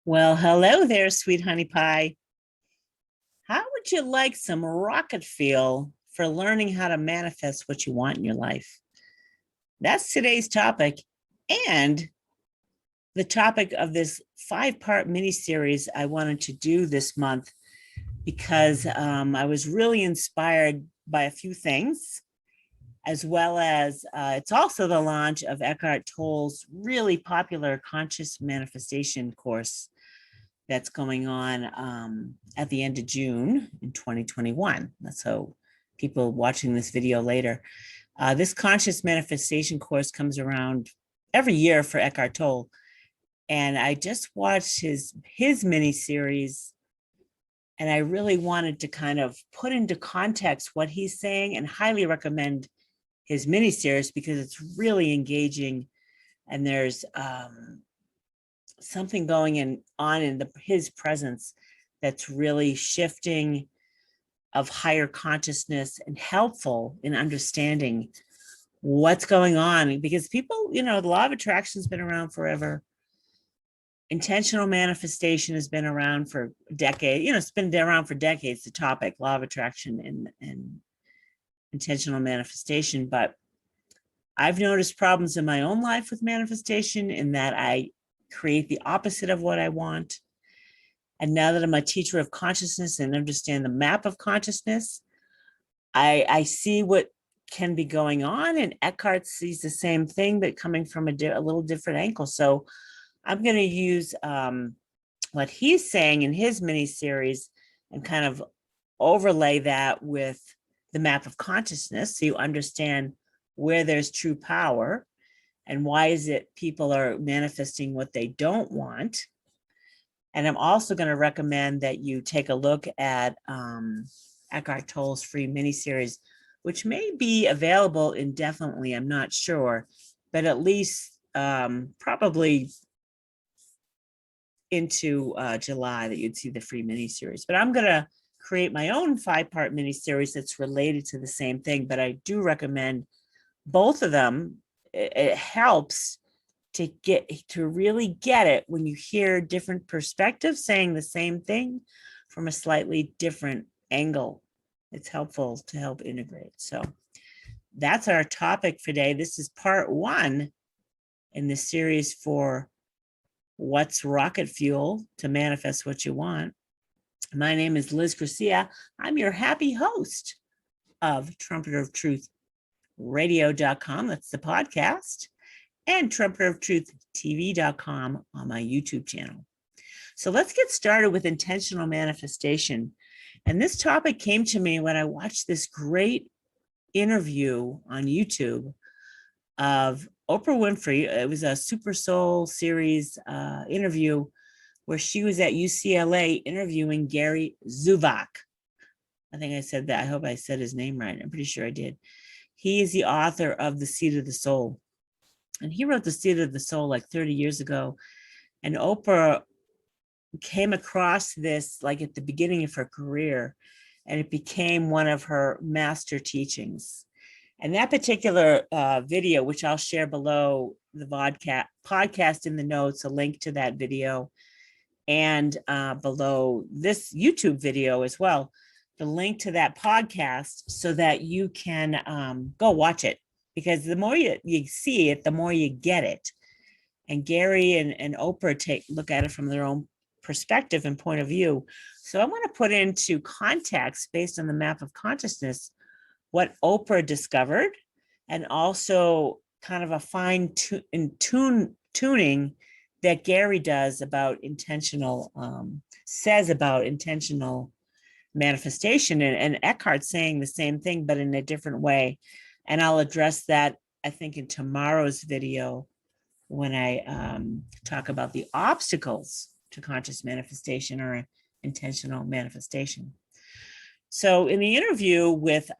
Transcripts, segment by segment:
Well, hello there, sweet honey pie. How would you like some rocket fuel for learning how to manifest what you want in your life? That's today's topic and the topic of this 5-part mini series I wanted to do this month because I was really inspired by a few things, as well as it's also the launch of Eckhart Tolle's really popular conscious manifestation course that's going on at the end of June in 2021. So people watching this video later. This conscious manifestation course comes around every year for Eckhart Tolle. And I just watched his mini series, and I really wanted to kind of put into context what he's saying and highly recommend his mini series because it's really engaging, and there's something going on in his presence that's really shifting of higher consciousness and helpful in understanding what's going on, because people, the law of attraction has been around forever. Intentional manifestation has been around for decades. It's been around for decades, the topic, law of attraction and intentional manifestation. But I've noticed problems in my own life with manifestation in that I create the opposite of what I want. And now that I'm a teacher of consciousness and understand the map of consciousness, I see what can be going on. And Eckhart sees the same thing, but coming from a little different angle. So I'm going to use what he's saying in his mini series and kind of overlay that with the map of consciousness, so you understand where there's true power and why is it people are manifesting what they don't want. And I'm also going to recommend that you take a look at Eckhart Tolle's free mini series, which may be available indefinitely, I'm not sure, but at least probably into July that you'd see the free mini series. But I'm going to create my own 5-part mini series that's related to the same thing, but I do recommend both of them. It helps to really get it when you hear different perspectives saying the same thing from a slightly different angle. It's helpful to help integrate. So that's our topic for today. This is part 1 in the series for what's rocket fuel to manifest what you want. My name is Liz Garcia. I'm your happy host of Trumpeter of Truth Radio.com. That's the podcast, and Trumpeter of Truth TV.com on my YouTube channel. So let's get started with intentional manifestation. And this topic came to me when I watched this great interview on YouTube of Oprah Winfrey. It was a Super Soul series interview where she was at UCLA interviewing Gary Zuvak. I think I said that. I hope I said his name right. I'm pretty sure I did. He is the author of The Seed of the Soul. And he wrote The Seed of the Soul like 30 years ago. And Oprah came across this like at the beginning of her career, and it became one of her master teachings. And that particular video, which I'll share below the podcast in the notes, a link to that video, and below this YouTube video as well, the link to that podcast so that you can go watch it. Because the more you see it, the more you get it. And Gary and Oprah look at it from their own perspective and point of view. So I want to put into context, based on the map of consciousness, what Oprah discovered, and also kind of a fine tuning that Gary does about says about intentional manifestation, and Eckhart saying the same thing, but in a different way. And I'll address that, I think, in tomorrow's video when I talk about the obstacles to conscious manifestation or intentional manifestation. So in the interview with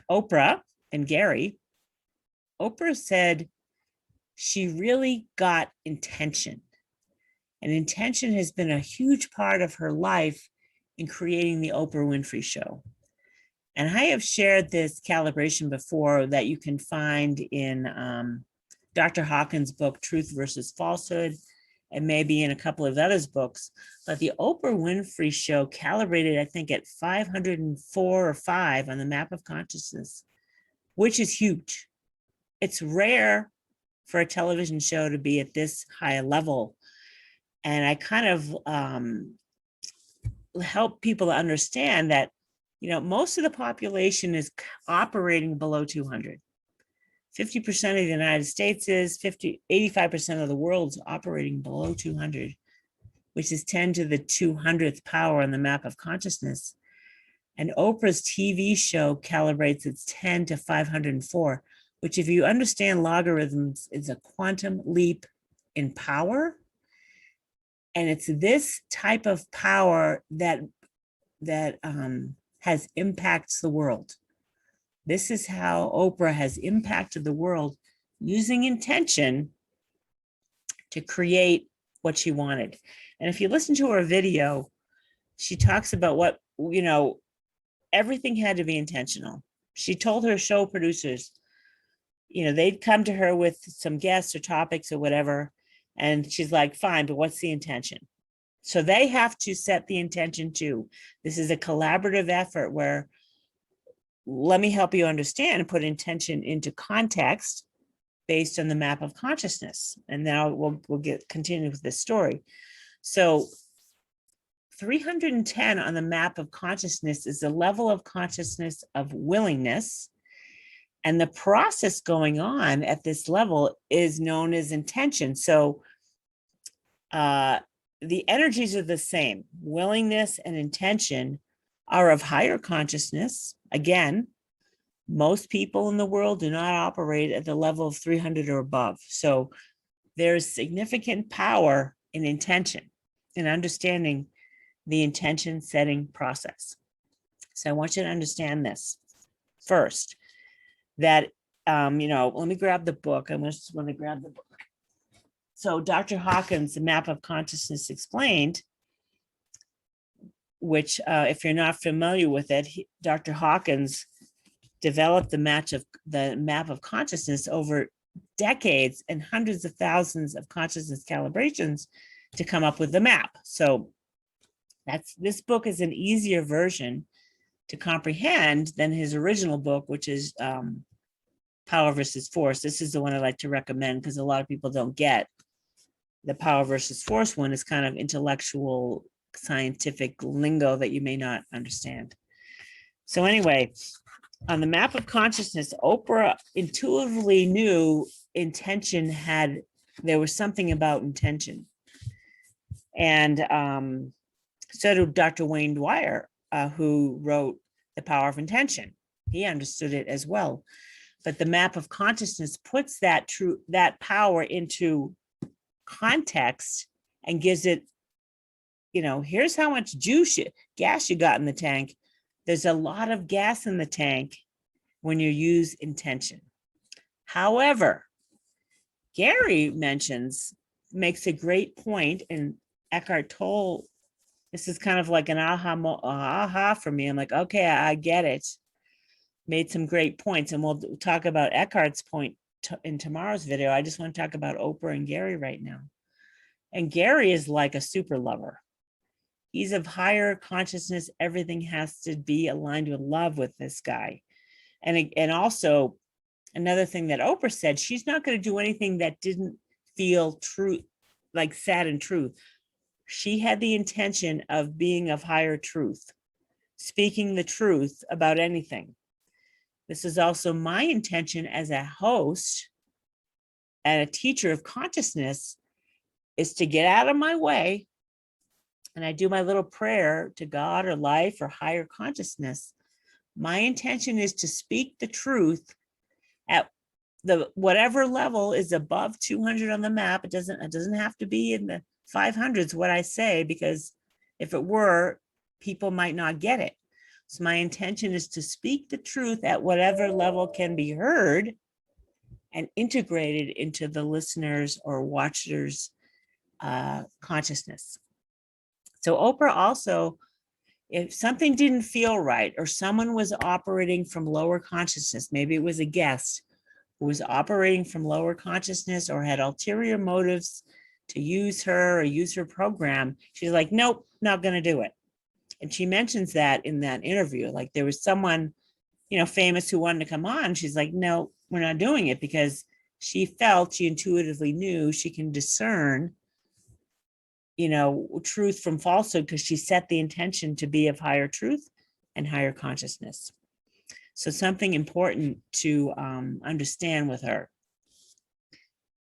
Oprah and Gary, Oprah said she really got intention. And intention has been a huge part of her life in creating the Oprah Winfrey Show. And I have shared this calibration before that you can find in Dr. Hawkins' book, Truth versus Falsehood, and maybe in a couple of others books, but the Oprah Winfrey show calibrated, I think, at 504 or 5 on the map of consciousness, which is huge. It's rare for a television show to be at this high a level. And I kind of help people understand that, most of the population is operating below 200. 50% of the United States is, 85% of the world's operating below 200, which is 10 to the 200th power on the map of consciousness. And Oprah's TV show calibrates its 10 to 504, which, if you understand logarithms, is a quantum leap in power. And it's this type of power that has impacts the world. This is how Oprah has impacted the world using intention to create what she wanted. And if you listen to her video, she talks about what, everything had to be intentional. She told her show producers, they'd come to her with some guests or topics or whatever. And she's like, fine, but what's the intention? So they have to set the intention too. This is a collaborative effort where, let me help you understand and put intention into context based on the map of consciousness. And now we'll continue with this story. So 310 on the map of consciousness is the level of consciousness of willingness. And the process going on at this level is known as intention. So the energies are the same. Willingness and intention are of higher consciousness. Again, most people in the world do not operate at the level of 300 or above. So there's significant power in intention, in understanding the intention setting process. So I want you to understand this first, that, let me grab the book. I just want to grab the book. So Dr. Hawkins, The Map of Consciousness Explained, which if you're not familiar with it, Dr. Hawkins developed the map of consciousness over decades and hundreds of thousands of consciousness calibrations to come up with the map. So this book is an easier version to comprehend than his original book, which is Power versus Force. This is the one I like to recommend because a lot of people don't get. The Power versus Force one is kind of intellectual, scientific lingo that you may not understand. So anyway, on the map of consciousness, Oprah intuitively knew there was something about intention. And so did Dr. Wayne Dwyer, who wrote The Power of Intention. He understood it as well. But the map of consciousness puts that power into context and gives it, here's how much gas you got in the tank. There's a lot of gas in the tank when you use intention. However, Gary makes a great point, and Eckhart Tolle, this is kind of like an aha for me. I'm like, okay, I get it. Made some great points, and we'll talk about Eckhart's point in tomorrow's video. I just want to talk about Oprah and Gary right now. And Gary is like a super lover. He's of higher consciousness. Everything has to be aligned with love with this guy. And also, another thing that Oprah said, she's not going to do anything that didn't feel true, like sad and true. She had the intention of being of higher truth, speaking the truth about anything. This is also my intention as a host and a teacher of consciousness, is to get out of my way. And I do my little prayer to God or life or higher consciousness. My intention is to speak the truth at whatever level is above 200 on the map. It doesn't have to be in the 500s what I say, because if it were, people might not get it. So my intention is to speak the truth at whatever level can be heard and integrated into the listeners or watchers' consciousness. So Oprah also, if something didn't feel right or someone was operating from lower consciousness, maybe it was a guest who was operating from lower consciousness or had ulterior motives to use her or use her program, she's like, nope, not going to do it. And she mentions that in that interview, like there was someone, famous who wanted to come on. She's like, no, we're not doing it, because she intuitively knew she can discern, truth from falsehood, because she set the intention to be of higher truth and higher consciousness. So something important to understand with her.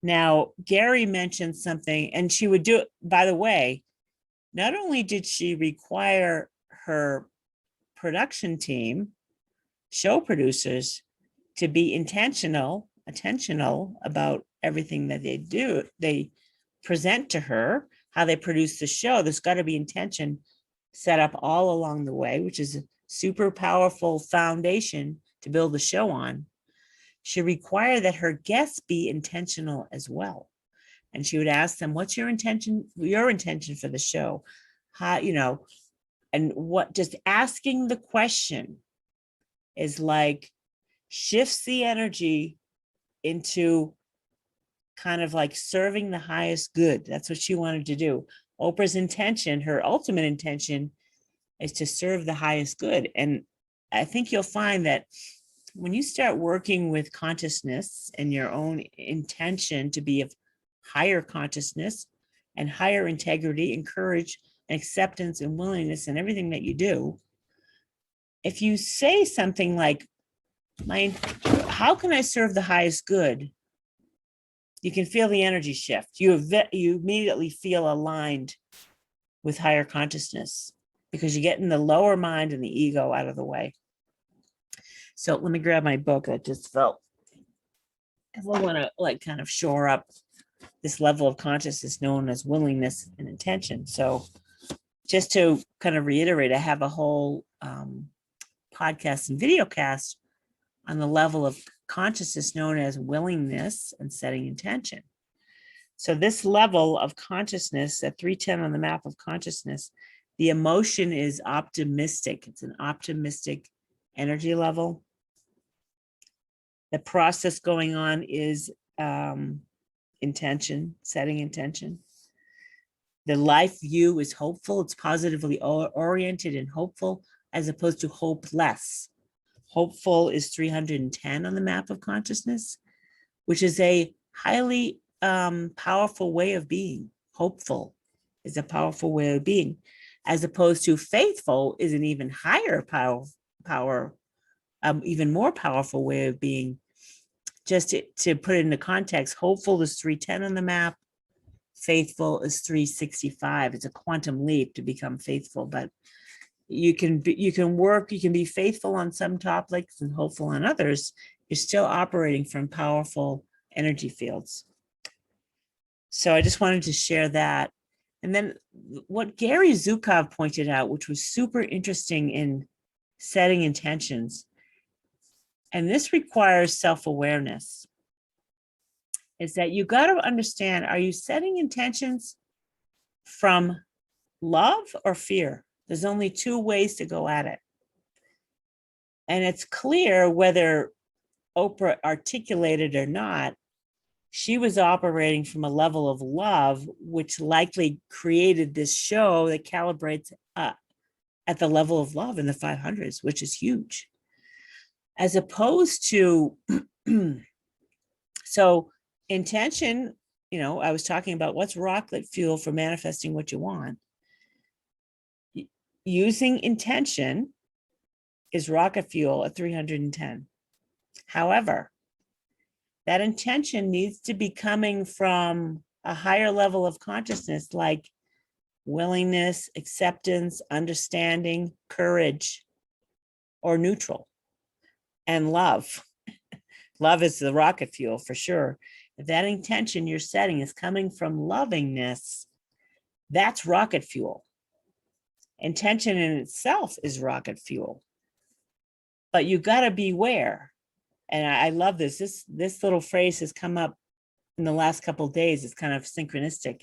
Now, Gary mentioned something, and she would do it, by the way, not only did she require her production team, show producers, to be intentional about everything that they present to her, how they produce the show. There's got to be intention set up all along the way, which is a super powerful foundation to build the show on. She required that her guests be intentional as well. And she would ask them, what's your intention for the show? How, and what, just asking the question is like, shifts the energy into kind of like serving the highest good. That's what she wanted to do. Oprah's intention, her ultimate intention, is to serve the highest good. And I think you'll find that when you start working with consciousness and your own intention to be of higher consciousness and higher integrity and courage and acceptance and willingness and everything that you do, if you say something like, how can I serve the highest good? You can feel the energy shift. You immediately feel aligned with higher consciousness, because you're getting the lower mind and the ego out of the way. So let me grab my book. I just felt I want to like kind of shore up this level of consciousness known as willingness and intention. So just to kind of reiterate, I have a whole podcast and video cast on the level of consciousness known as willingness and setting intention. So this level of consciousness, at 310 on the map of consciousness, the emotion is optimistic. It's an optimistic energy level. The process going on is intention, setting intention. The life view is hopeful. It's positively oriented and hopeful, as opposed to hopeless. Hopeful is 310 on the map of consciousness, which is a highly powerful way of being. Hopeful is a powerful way of being, as opposed to faithful is an even higher power, even more powerful way of being. Just to put it into context, hopeful is 310 on the map. Faithful is 365. It's a quantum leap to become faithful, but you can be faithful on some topics and hopeful on others. You're still operating from powerful energy fields. So I just wanted to share that. And then what Gary Zukov pointed out, which was super interesting in setting intentions, and this requires self-awareness, is that you got to understand, are you setting intentions from love or fear? There's only two ways to go at it. And it's clear, whether Oprah articulated or not, she was operating from a level of love, which likely created this show that calibrates at the level of love in the 500s, which is huge. As opposed to, so intention, I was talking about what's rocket fuel for manifesting what you want. Using intention is rocket fuel at 310. However, that intention needs to be coming from a higher level of consciousness, like willingness, acceptance, understanding, courage, or neutral, and love. Love is the rocket fuel for sure. If that intention you're setting is coming from lovingness, that's rocket fuel. Intention in itself is rocket fuel. But you got to beware. And I love this. This little phrase has come up in the last couple of days. It's kind of synchronistic.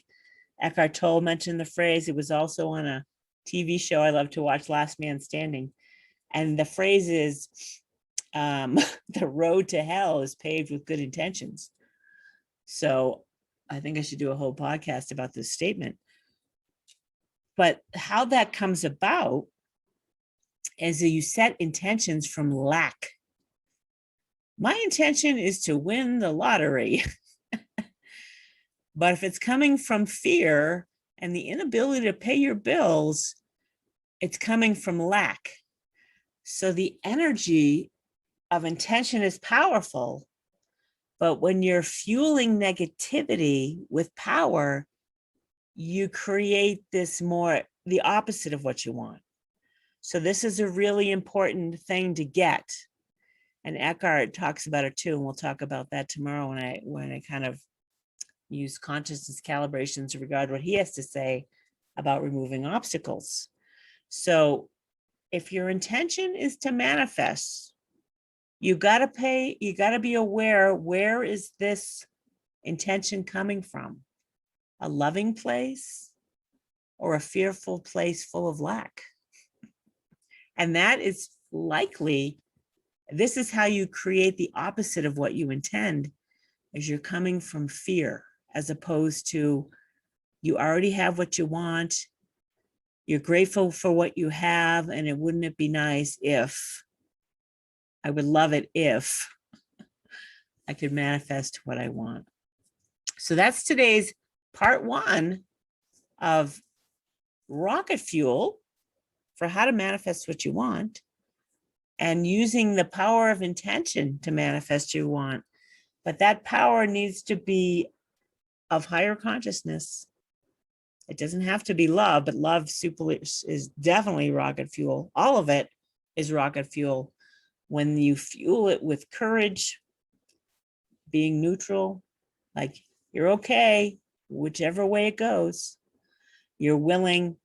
Eckhart Tolle mentioned the phrase. It was also on a TV show I love to watch, Last Man Standing. And the phrase is, the road to hell is paved with good intentions. So I think I should do a whole podcast about this statement. But how that comes about is that you set intentions from lack. My intention is to win the lottery. But if it's coming from fear and the inability to pay your bills, it's coming from lack. So the energy of intention is powerful, but when you're fueling negativity with power, you create this more, the opposite of what you want. So this is a really important thing to get. And Eckhart talks about it too, and we'll talk about that tomorrow when I kind of use consciousness calibrations to regard what he has to say about removing obstacles. So if your intention is to manifest, you got to be aware, where is this intention coming from? A loving place or a fearful place full of lack? And that is likely, this is how you create the opposite of what you intend, is you're coming from fear, as opposed to you already have what you want. You're grateful for what you have, and wouldn't it be nice if, I would love it if I could manifest what I want. So that's today's part 1 of rocket fuel for how to manifest what you want, and using the power of intention to manifest you want. But that power needs to be of higher consciousness. It doesn't have to be love, but love is definitely rocket fuel. All of it is rocket fuel. When you fuel it with courage, being neutral, like you're okay, whichever way it goes, you're willing,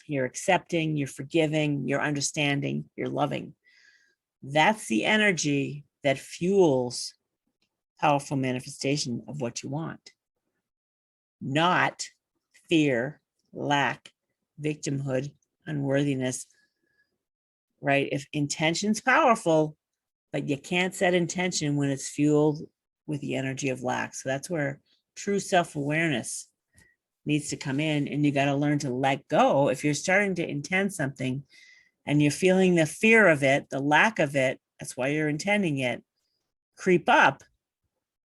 you're accepting, you're forgiving, you're understanding, you're loving. That's the energy that fuels powerful manifestation of what you want. Not fear, lack, victimhood, unworthiness, right? If intention's powerful, but you can't set intention when it's fueled with the energy of lack. So that's where true self-awareness needs to come in, and you got to learn to let go. If you're starting to intend something and you're feeling the fear of it, the lack of it, that's why you're intending it, creep up,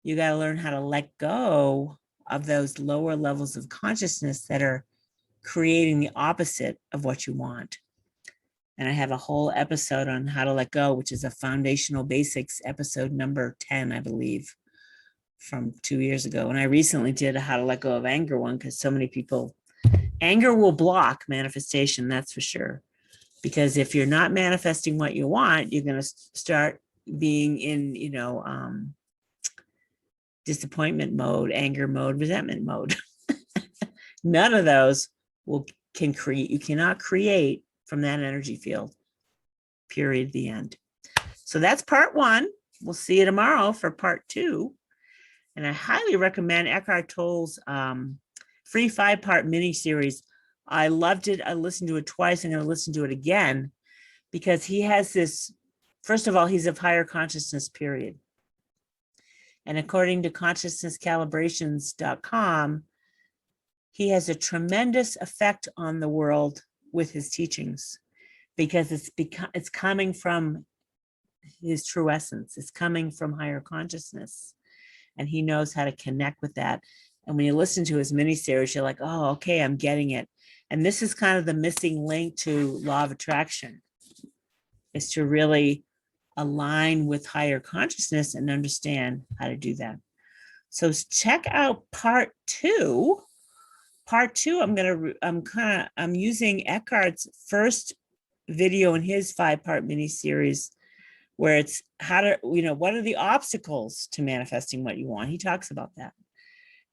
you got to learn how to let go of those lower levels of consciousness that are creating the opposite of what you want. And I have a whole episode on how to let go, which is a foundational basics episode number 10, I believe, from 2 years ago. And I recently did a how to let go of anger one, because so many people, anger will block manifestation, that's for sure. Because if you're not manifesting what you want, you're going to start being in, disappointment mode, anger mode, resentment mode. None of those can create. You cannot create from that energy field. Period. The end. So that's part 1. We'll see you tomorrow for part 2. And I highly recommend Eckhart Tolle's free 5-part mini series. I loved it. I listened to it twice. I'm going to listen to it again, because he has this, first of all, he's of higher consciousness, period. And according to consciousnesscalibrations.com, he has a tremendous effect on the world with his teachings, because it's coming from his true essence. It's coming from higher consciousness, and he knows how to connect with that. And when you listen to his mini series, you're like, oh, okay, I'm getting it. And this is kind of the missing link to law of attraction, is to really align with higher consciousness and understand how to do that. So check out part 2. Part 2, I'm using Eckhart's first video in his 5-part mini series, where it's how to, what are the obstacles to manifesting what you want? He talks about that.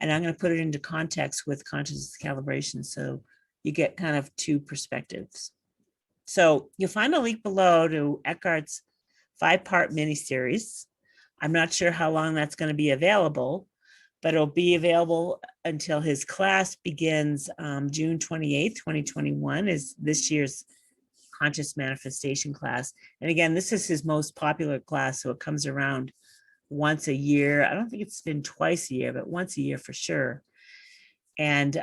And I'm going to put it into context with consciousness calibration, so you get kind of 2 perspectives. So you'll find a link below to Eckhart's 5-part mini series. I'm not sure how long that's going to be available, but it'll be available until his class begins June 28th, 2021 is this year's conscious manifestation class. And again, this is his most popular class, so it comes around once a year. I don't think it's been twice a year, but once a year for sure. And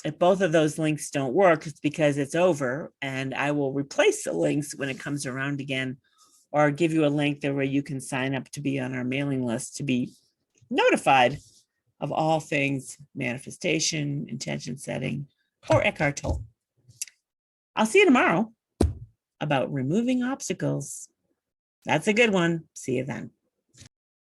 if both of those links don't work, it's because it's over, and I will replace the links when it comes around again, or give you a link there where you can sign up to be on our mailing list to be notified of all things manifestation, intention setting, or Eckhart Tolle. I'll see you tomorrow about removing obstacles. That's a good one. See you then.